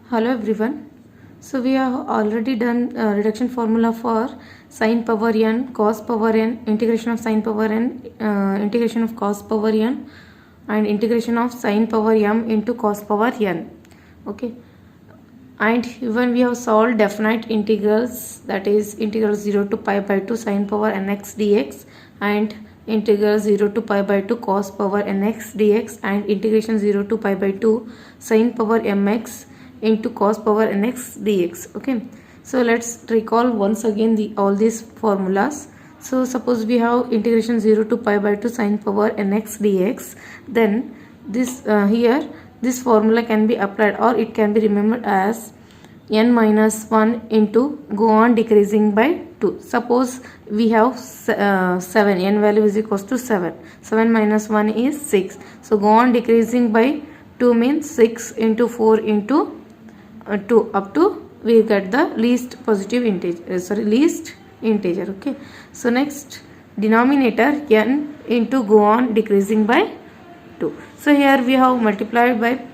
Hello everyone. So we have already done reduction formula for sin power n, cos power n, integration of sin power n, integration of cos power n, and integration of sin power m into cos power n. Okay. And even we have solved definite integrals, that is integral 0 to pi by 2 sin power nx dx and integral 0 to pi by 2 cos power nx dx and integration 0 to pi by 2 sin power mx into cos power nx dx. Okay, so let's recall once again all these formulas. So suppose we have integration 0 to pi by 2 sin power nx dx, then this here this formula can be applied, or it can be remembered as n minus 1 into go on decreasing by 2. Suppose we have 7, n value is equals to 7. 7 minus 1 is 6. So go on decreasing by 2 means 6 into 4 into 2 up to we get the least positive integer, least integer. Okay, so next denominator n into go on decreasing by 2. So here we have multiplied by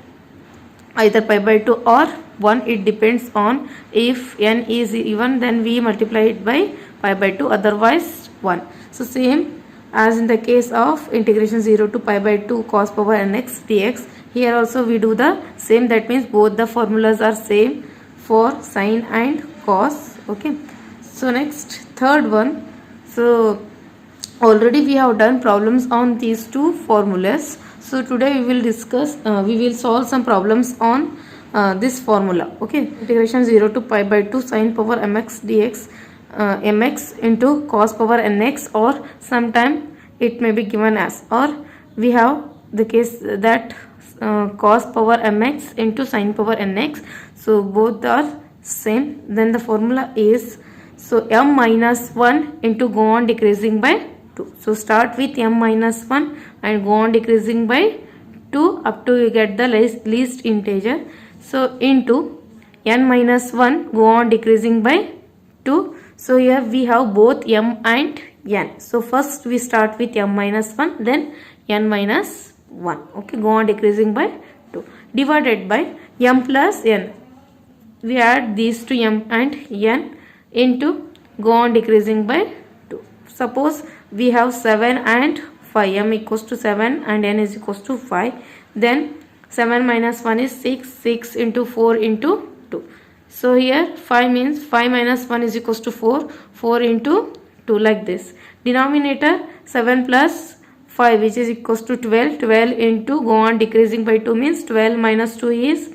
either pi by 2 or 1, it depends on. If n is even, then we multiply it by pi by 2, otherwise 1. So same as in the case of integration 0 to pi by 2 cos power nx dx, here also we do the same. That means both the formulas are same for sin and cos. Okay, so next third one. So already we have done problems on these two formulas. So today we will discuss, we will solve some problems on this formula. Okay, integration 0 to pi by 2 sin power mx dx, mx into cos power nx, or sometime it may be given as, or we have the case that cos power mx into sin power nx. So both are same. Then the formula is, so m minus 1 into go on decreasing by 2. So start with m minus 1 and go on decreasing by 2 up to you get the least integer. So into n minus 1 go on decreasing by 2. So here we have both m and n. So first we start with m minus 1, then n minus 1. Okay, go on decreasing by 2 divided by m plus n. We add these to m and n into go on decreasing by 2. Suppose we have 7 and 5, m equals to 7 and n is equals to 5. Then 7 minus 1 is 6, 6 into 4 into 2. So here 5 means 5 minus 1 is equals to 4, 4 into 2, like this. Denominator 7 plus 5 which is equals to 12, 12 into go on decreasing by 2 means 12 minus 2 is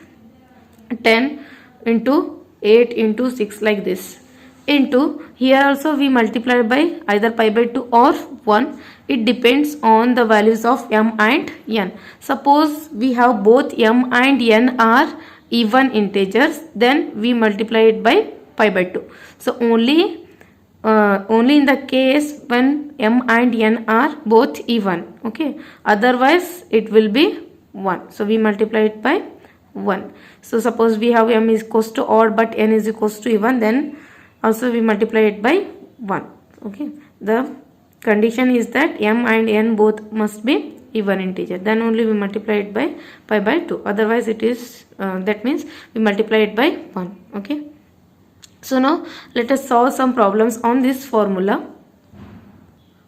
10 into 8 into 6, like this. Into here also we multiply by either pi by 2 or 1. It depends on the values of m and n. Suppose we have both m and n are even integers, then we multiply it by pi by 2. So only in the case when m and n are both even. Okay, otherwise it will be 1. So we multiply it by 1. So suppose we have m is equals to odd but n is equals to even, then also we multiply it by 1. Okay, the condition is that m and n both must be even integer, then only we multiply it by pi by 2, otherwise it is that means we multiply it by 1. Okay, so now let us solve some problems on this formula,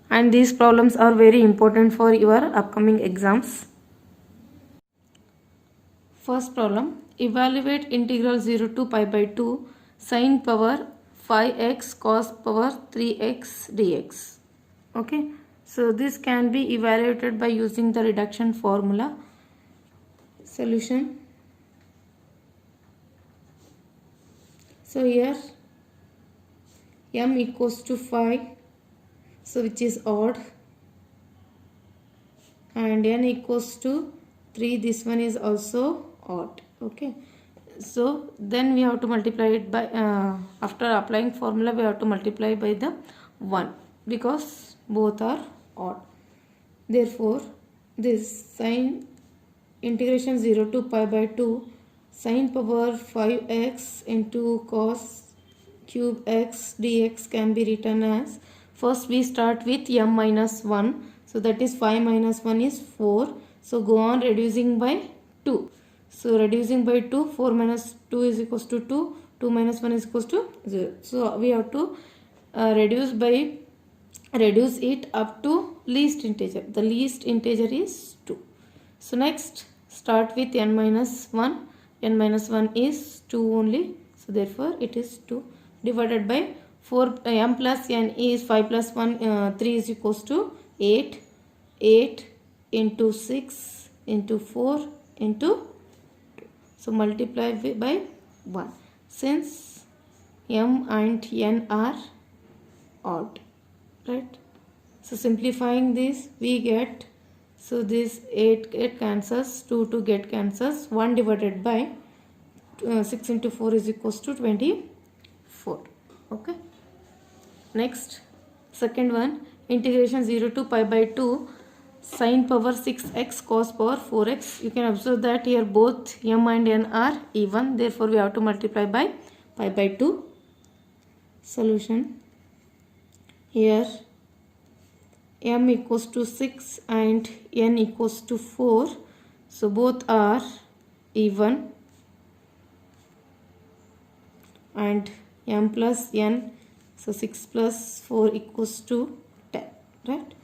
and these problems are very important for your upcoming exams. First problem, evaluate integral 0 to pi by 2 sin power 5x cos power 3x dx. Okay, so this can be evaluated by using the reduction formula. Solution. So here m equals to 5, so which is odd, and n equals to 3, this one is also odd. Okay, so then we have to multiply it by after applying formula we have to multiply by the 1 because both are odd. Therefore this sin integration 0 to pi by 2 sin power 5x into cos cube x dx can be written as, first we start with m minus 1, so that is 5 minus 1 is 4, so go on reducing by 2, so reducing by 2, 4 minus 2 is equals to 2, 2 minus 1 is equals to 0, so we have to reduce it up to least integer, the least integer is 2. So next start with n minus 1, n minus 1 is 2 only, so therefore it is 2 divided by 4, m plus n is 5 plus 1, 3 is equals to 8, 8 into 6 into 4 into 2, so multiply by 1, since m and n are odd, right? So simplifying this we get, so this 8 get cancels, 2 get cancels, 1 divided by 6 into 4 is equals to 24. Okay. Next, second one, integration 0 to pi by 2 sin power 6x cos power 4x. You can observe that here both m and n are even, therefore we have to multiply by pi by 2. Solution, here m equals to 6 and n equals to 4, so both are even, and m plus n, so 6 plus 4 equals to 10, right?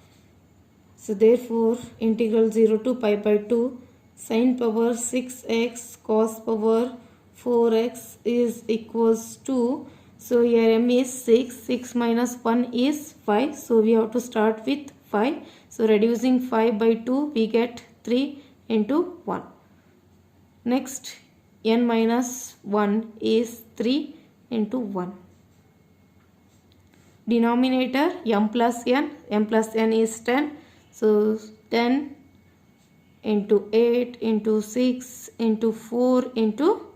So therefore integral 0 to pi by 2 sin power 6x cos power 4x is equals to, so here m is 6, 6 minus 1 is 5, so we have to start with 5, so reducing 5 by 2 we get 3 into 1. Next n minus 1 is 3 into 1. Denominator m plus n is 10, so 10 into 8 into 6 into 4 into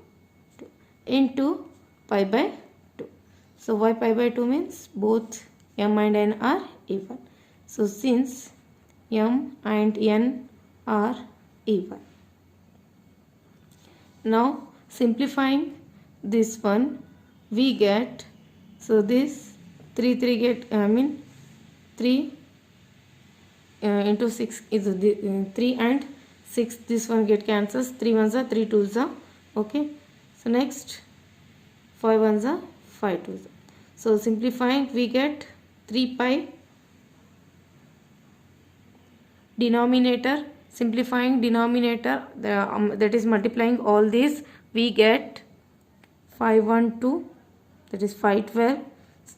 2 into pi by 2. So why pi by 2 means both m and n are even. So since m and n are even. Now simplifying this one we get, so this 3 get 3 into 6 is 3 and 6, this one get cancels, 3 ones are 3 twos are, okay. So next 5 ones are 5 twos are. So simplifying we get 3 pi, denominator, simplifying denominator, that is multiplying all these we get 512, that is 512,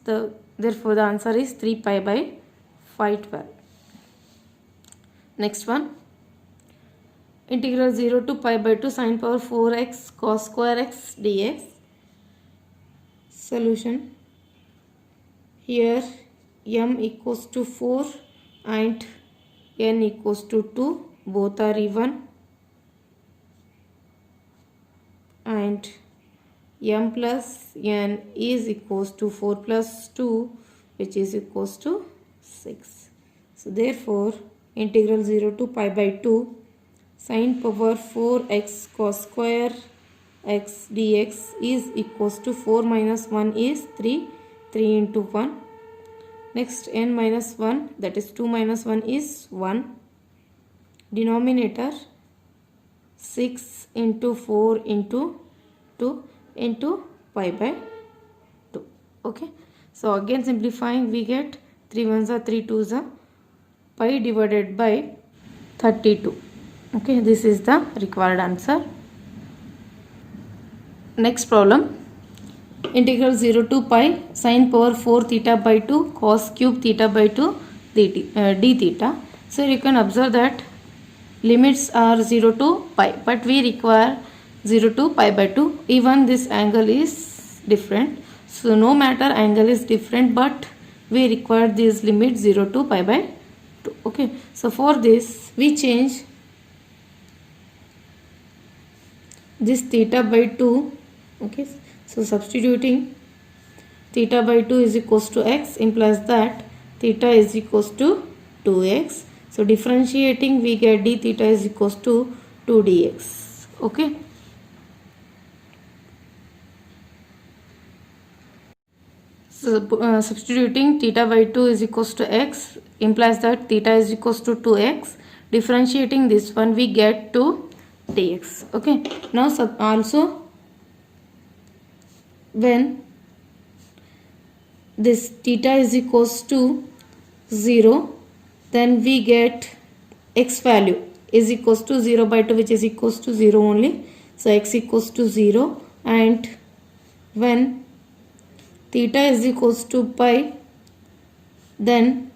so therefore the answer is 3 pi by 512. Next one, integral 0 to pi by 2 sin power 4x cos square x dx. Solution, here m equals to 4 and n equals to 2, both are even, and m plus n is equals to 4 plus 2, which is equals to 6. So therefore integral 0 to pi by 2 sin power 4x cos square x dx is equals to 4 minus 1 is 3, 3 into 1. Next n minus 1, that is 2 minus 1 is 1. Denominator 6 into 4 into 2 into pi by 2. Okay. So again simplifying we get 3 ones are 3 twos are, pi divided by 32. Okay, this is the required answer. Next problem, integral 0 to pi sin power 4 theta by 2 cos cube theta by 2 d theta. So you can observe that limits are 0 to pi, but we require 0 to pi by 2. Even this angle is different, so no matter angle is different, but we require this limit 0 to pi by 2. Okay, so for this we change this theta by 2. Okay, so substituting theta by 2 is equals to x implies that theta is equals to 2x. So differentiating we get d theta is equals to 2 dx. Okay. So substituting theta by 2 is equals to x implies that theta is equals to 2x. Differentiating this one, we get to dx. Okay. Now also when this theta is equals to 0, then we get x value is equals to 0 by 2, which is equals to 0 only. So x equals to 0, and when theta is equals to pi, then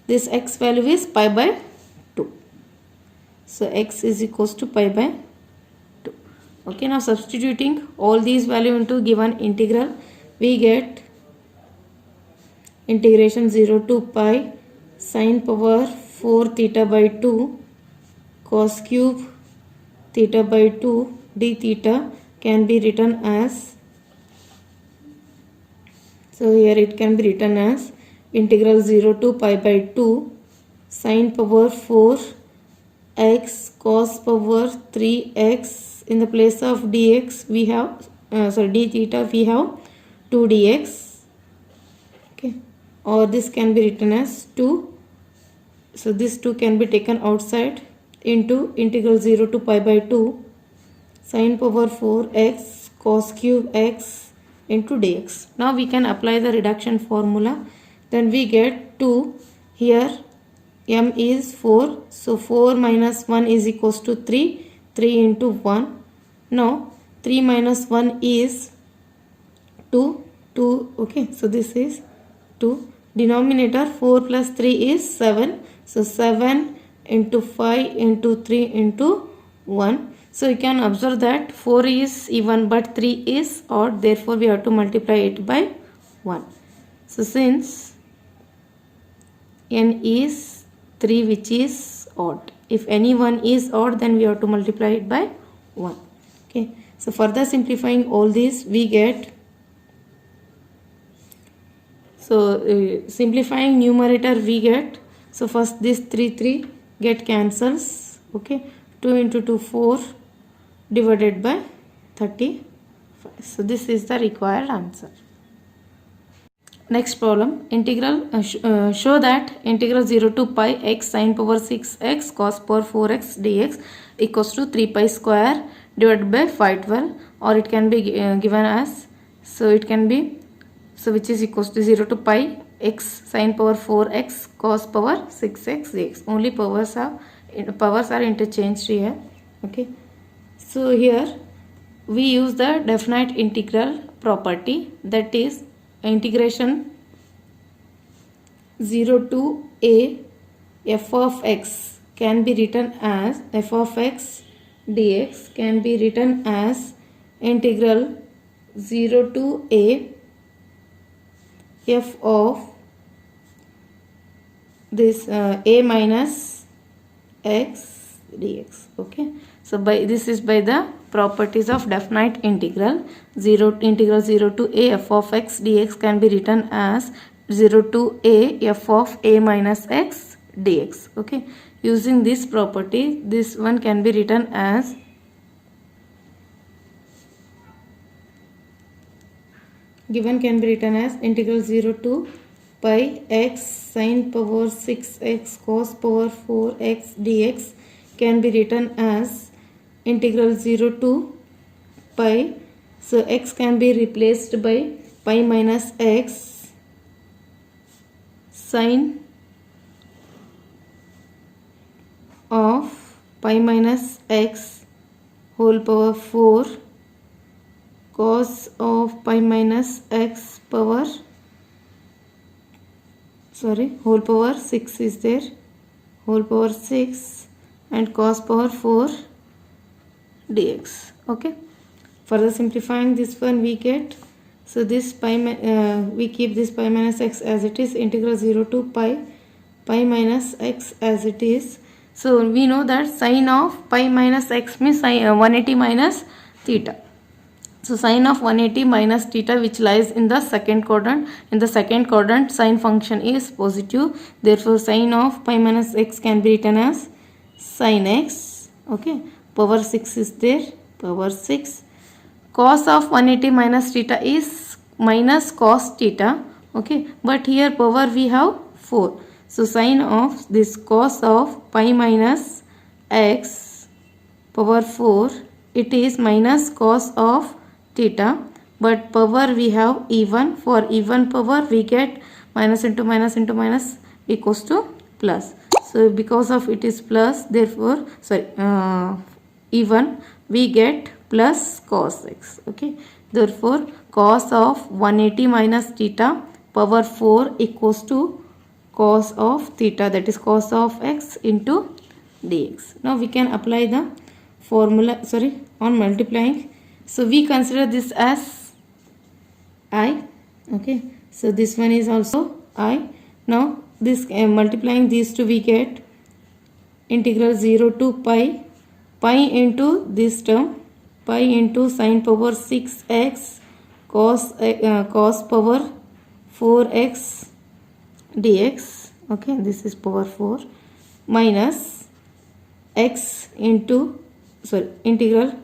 this x value is pi by 2. So x is equals to pi by 2. Okay, now substituting all these value into given integral, we get integration 0 to pi sine power 4 theta by 2 cos cube theta by 2 d theta can be written as, so here it can be written as integral 0 to pi by 2 sine power 4 x cos power 3x. In the place of dx we have d theta we have 2 dx. Okay, or this can be written as 2, so this 2 can be taken outside, into integral 0 to pi by 2 sine power 4x cos cube x into dx. Now we can apply the reduction formula. Then we get 2, here m is 4, so 4 minus 1 is equals to 3, 3 into 1. Now 3 minus 1 is 2, 2. Okay, so this is 2. Denominator 4 plus 3 is 7, so 7 into 5 into 3 into 1. So you can observe that 4 is even but 3 is odd, therefore we have to multiply it by 1. So since n is 3 which is odd, if any one is odd, then we have to multiply it by 1. Okay, so further simplifying all these, we get, so simplifying numerator we get, so first this 3 get cancels. Okay, 2 into 2 4 divided by 35. So this is the required answer. Next problem, integral show that integral 0 to pi x sine power 6x cos power 4x dx equals to 3 pi square divided by 512, or it can be given as, so it can be, so which is equals to 0 to pi x sine power 4x cos power 6x dx. Only powers are interchanged here. Okay, so here we use the definite integral property, that is integration 0 to a f of x can be written as, f of x dx can be written as integral 0 to a f of this a minus x dx. Okay, so by this is by the properties of definite integral. Integral 0 to a f of x dx can be written as 0 to a f of a minus x dx. Okay, using this property, this one can be written as integral 0 to pi x sine power 6x cos power 4x dx can be written as integral 0 to pi, so x can be replaced by pi minus x sine of pi minus x whole power 4 cos of pi minus x power, whole power 6 is there, whole power 6 and cos power 4 dx. Okay, further simplifying this one we get, so this pi we keep this pi minus x as it is, integral 0 to pi minus x as it is. So we know that sine of pi minus x means 180 minus theta. So sine of 180 minus theta, which lies in the second quadrant. In the second quadrant, sine function is positive. Therefore, sine of pi minus x can be written as sine x. Okay, power 6 is there, power 6. Cos of 180 minus theta is minus cos theta, okay, but here power we have 4. So sine of this cos of pi minus x power 4, it is minus cos of theta, but power we have even. For even power we get minus into minus into minus equals to plus. So because of it is plus, therefore even, we get plus cos x, okay. Therefore cos of 180 minus theta power 4 equals to cos of theta, that is cos of x into dx. Now we can apply the formula on multiplying. So we consider this as I, okay. So this one is also I. Now this multiplying these two, we get integral 0 to pi into this term, pi into sine power 6x cos power 4x dx, okay, this is power 4, minus x into integral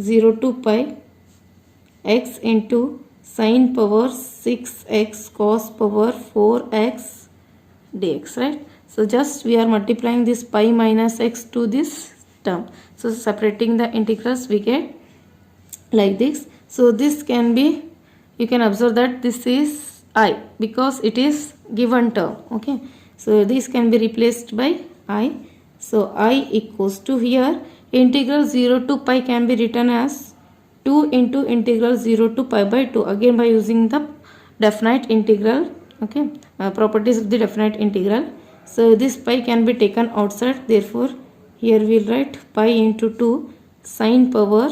0 to pi x into sine power 6x cos power 4x dx, right. So just we are multiplying this pi minus x to this term. So separating the integrals, we get like this. So this can be, you can observe that this is I because it is given term, okay. So this can be replaced by I. So I equals to, here integral 0 to pi can be written as 2 into integral 0 to pi by 2, again by using the definite integral, okay, properties of the definite integral. So this pi can be taken outside, therefore here we will write pi into 2 sine power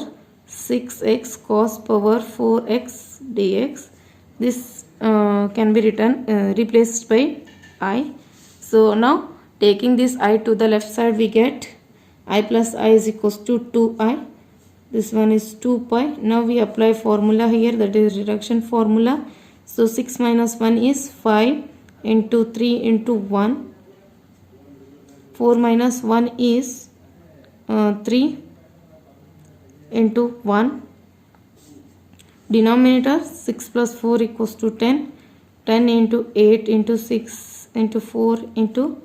6x cos power 4x dx. This can be written replaced by I. So now taking this I to the left side, we get I plus I is equals to 2I. This one is 2 pi. Now we apply formula here, that is reduction formula. So 6 minus 1 is 5 into 3 into 1. 4 minus 1 is 3 into 1. Denominator 6 plus 4 equals to 10. 10 into 8 into 6 into 4 into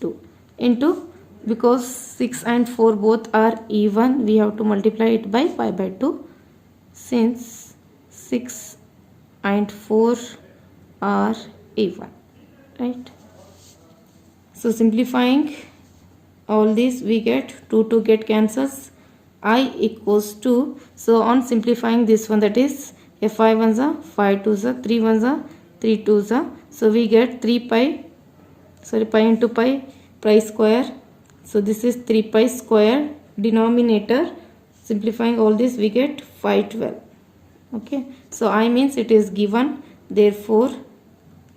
2 into, because 6 and 4 both are even, we have to multiply it by pi by 2, since 6 and 4 are even, right. So simplifying all these, we get 2 get cancels, I equals to, so on simplifying this one, that is 5 ones are 5 twos are 3 ones are 3 twos are, so we get 3 pi, pi into pi square. So this is 3 pi square. Denominator, simplifying all this, we get 512, okay. So I means it is given, therefore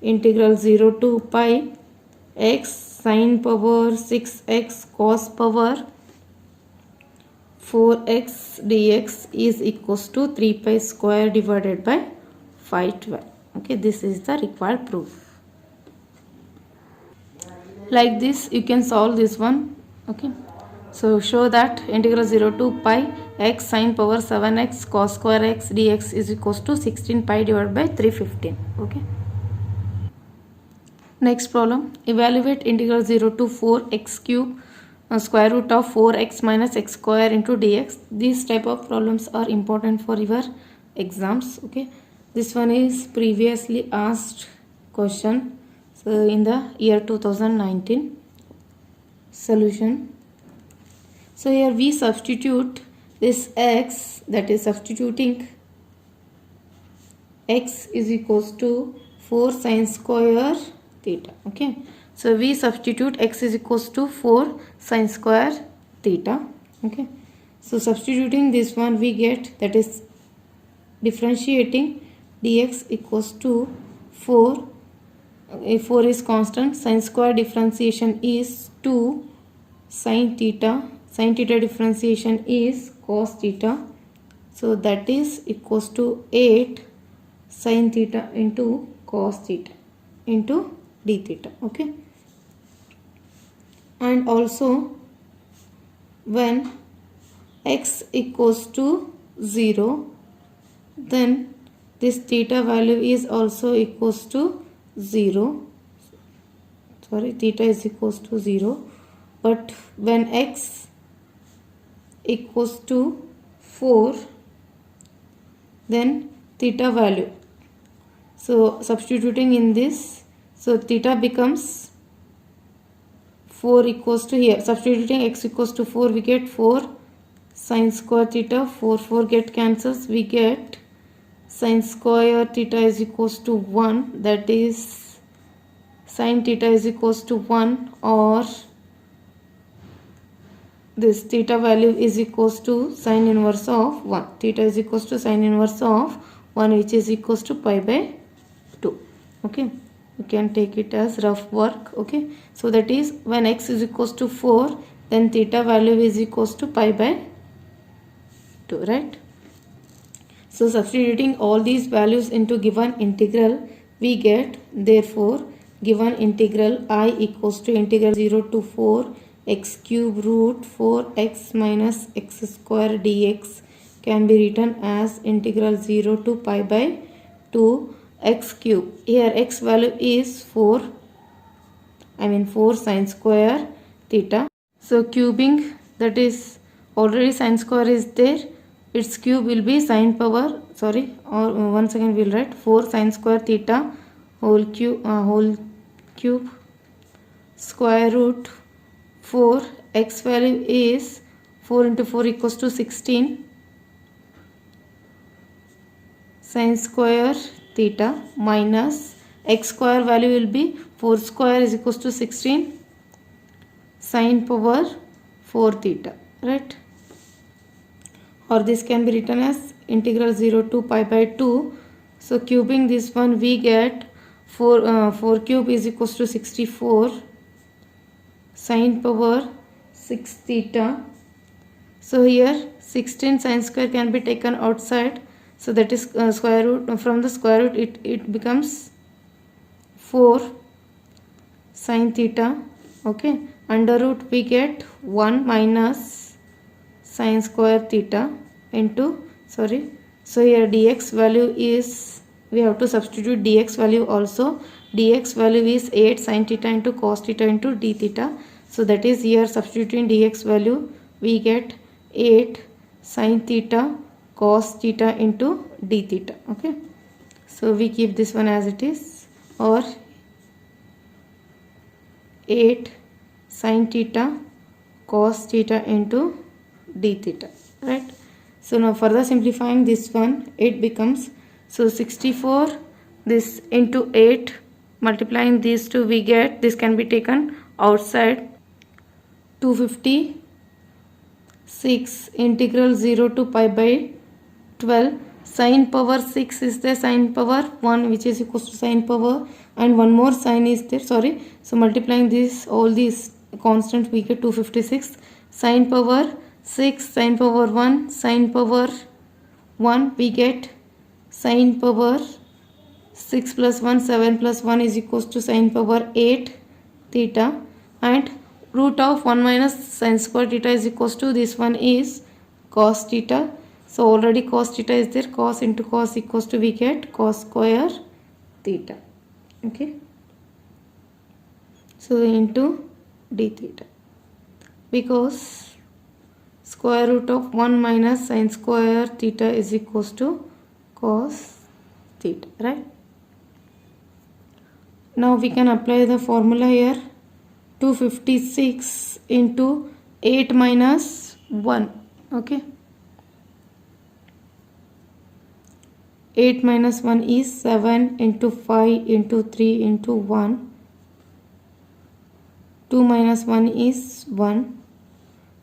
integral 0 to pi x sine power 6x cos power 4x dx is equals to 3 pi square divided by 512, okay. This is the required proof. Like this you can solve this one, okay. So show that integral 0 to pi x sine power 7x cos square x dx is equals to 16 pi divided by 315, okay. Next problem, evaluate integral 0 to 4x cube square root of 4x minus x square into dx. These type of problems are important for your exams, okay. This one is previously asked question, so in the year 2019. Solution. So here we substitute this x, that is substituting x is equals to 4 sine square theta, okay. So we substitute x is equals to 4 sine square theta, okay. So substituting this one, we get, that is differentiating dx equals to 4, if 4 is constant, sine square differentiation is 2 sine theta differentiation is cos theta, so that is equals to 8 sine theta into cos theta into d theta, okay. And also when x equals to 0, then this theta value is also equals to 0. Sorry, theta is equals to 0. But when x equals to 4, then theta value. So substituting in this, so theta becomes 4 equals to, here substituting x equals to 4, we get 4 sine square theta. 4 get cancels, we get sine square theta is equals to 1, that is sine theta is equals to 1, or this theta value is equals to sine inverse of 1. Theta is equals to sine inverse of 1, which is equals to pi by 2. Okay, you can take it as rough work. Okay, so that is when x is equals to 4, then theta value is equals to pi by 2, right? So substituting all these values into given integral, we get, therefore, given integral I equals to integral 0 to 4 x cube root 4x minus x square dx can be written as integral 0 to pi by 2 x cube. Here x value is 4 sine square theta. So cubing, that is already sine square is there, its cube will be sine power, sorry, or once again we will write 4 sine square theta whole cube square root 4, x value is 4 into 4 equals to 16 sine square theta minus x square value will be 4 square is equals to 16 sine power 4 theta, right? Or this can be written as integral 0 to pi by 2. So cubing this one, we get 4 cube is equals to 64 sine power 6 theta. So here 16 sine square can be taken outside, so that is square root, from the square root it becomes 4 sine theta. Okay, under root we get 1 minus sine square theta into, sorry, so here dx value is, we have to substitute dx value also. Dx value is 8 sine theta into cos theta into d theta. So that is, here substituting dx value, we get 8 sine theta cos theta into d theta. Okay, so we keep this one as it is, or 8 sine theta cos theta into d theta, right? So now further simplifying this one, it becomes, so 64 this into 8, multiplying these two, we get, this can be taken outside, 256 integral 0 to pi by 12 sine power 6 is there, sine power 1 which is equals to sine power, and one more sine is there, sorry. So multiplying this, all these constants, we get 256 sine power 6 sine power 1 sine power 1, we get sine power 6 plus 1 7 plus 1 is equals to sine power 8 theta, and root of 1 minus sine square theta is equals to, this one is cos theta. So already cos theta is there, cos into cos equals to, we get cos square theta. Okay, so into d theta, because square root of 1 minus sine square theta is equals to cos theta, right? Now we can apply the formula here. 256 into 8 minus 1. Okay, 8 minus 1 is 7 into 5 into 3 into 1. 2 minus 1 is 1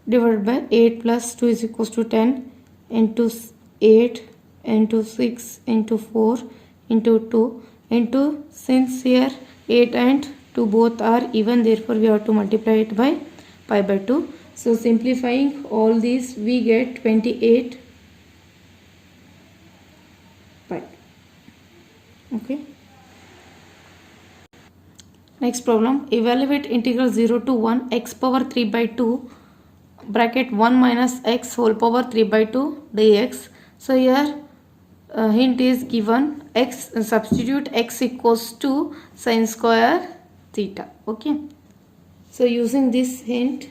divided by 8 plus 2 is equals to 10 into 8 into 6 into 4 into 2 into, since here 8 and 2 both are even, therefore we have to multiply it by pi by 2. So simplifying all these, we get 28 pi. Okay, next problem, evaluate integral 0 to 1 x power 3 by 2 bracket 1 minus x whole power 3 by 2 dx. So here hint is given, x substitute x equals to sin square theta. Okay, so using this hint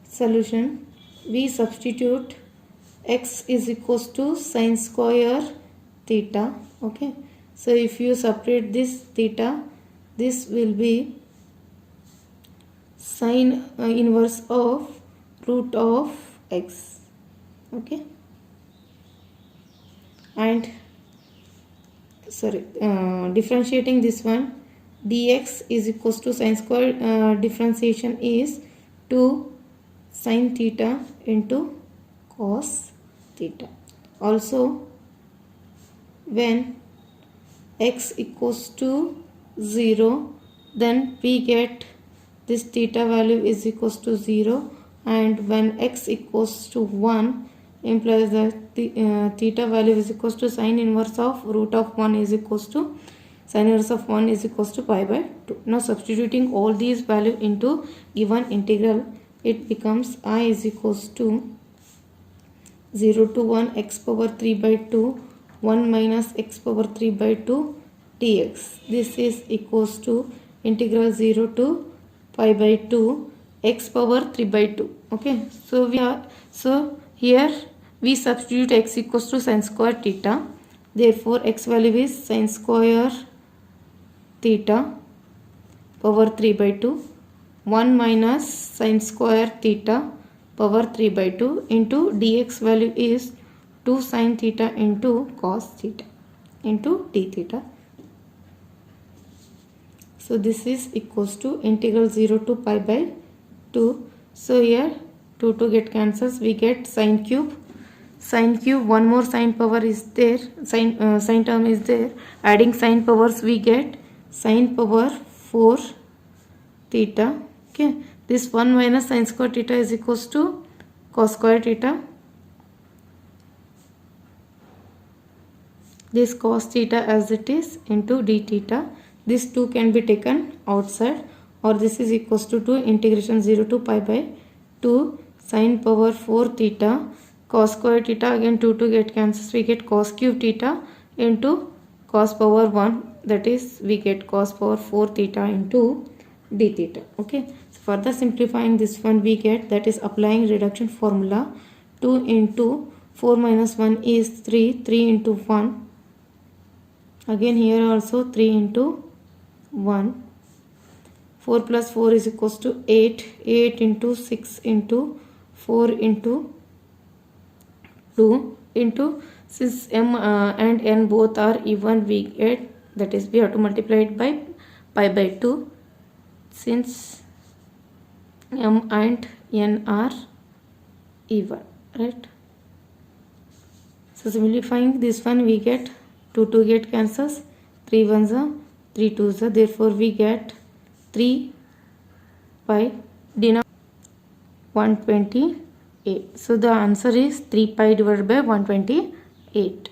solution, we substitute x is equals to sin square theta. Okay, so if you separate this theta, this will be sine inverse of root of x. Okay, and differentiating this one, dx is equals to sin square, differentiation is 2 sin theta into cos theta. Also, when x equals to 0, then we get this theta value is equals to 0, and when x equals to 1 implies that the theta value is equals to sine inverse of root of 1 is equals to sine inverse of 1 is equals to pi by 2. Now substituting all these value into given integral, it becomes I is equals to 0 to 1 x power 3 by 2 1 minus x power 3 by 2 dx. This is equals to integral 0 to pi by 2 x power 3 by 2. Okay, so here we substitute x equals to sin square theta. Therefore x value is sin square theta power 3 by 2 1 minus sin square theta power 3 by 2 into dx value is 2 sin theta into cos theta into d theta. So this is equals to integral 0 to pi by 2. So here 2 get cancels, we get sin cube. Sin cube, one more sin power is there, sin term is there. Adding sin powers, we get sin power 4 theta. Okay, this 1 minus sin square theta is equals to cos square theta. This cos theta as it is into d theta. This 2 can be taken outside, or this is equals to 2 integration 0 to pi by 2 sin power 4 theta cos square theta. Again 2 get cancels, we get cos cube theta into cos power 1, that is we get cos power 4 theta into d theta. Okay, so further simplifying this one, we get, that is applying reduction formula, 2 into 4 minus 1 is 3, 3 into 1, again here also 3 into 1, 4 plus 4 is equals to 8, 8 into 6 into 4 into 2 into, since m and n both are even, we get, that is we have to multiply it by pi by 2 since m and n are even, right? So simplifying this one, we get 2 get cancels, 3 ones are 3 2s are, therefore we get 3 pi denominator 128. So the answer is 3 pi divided by 128.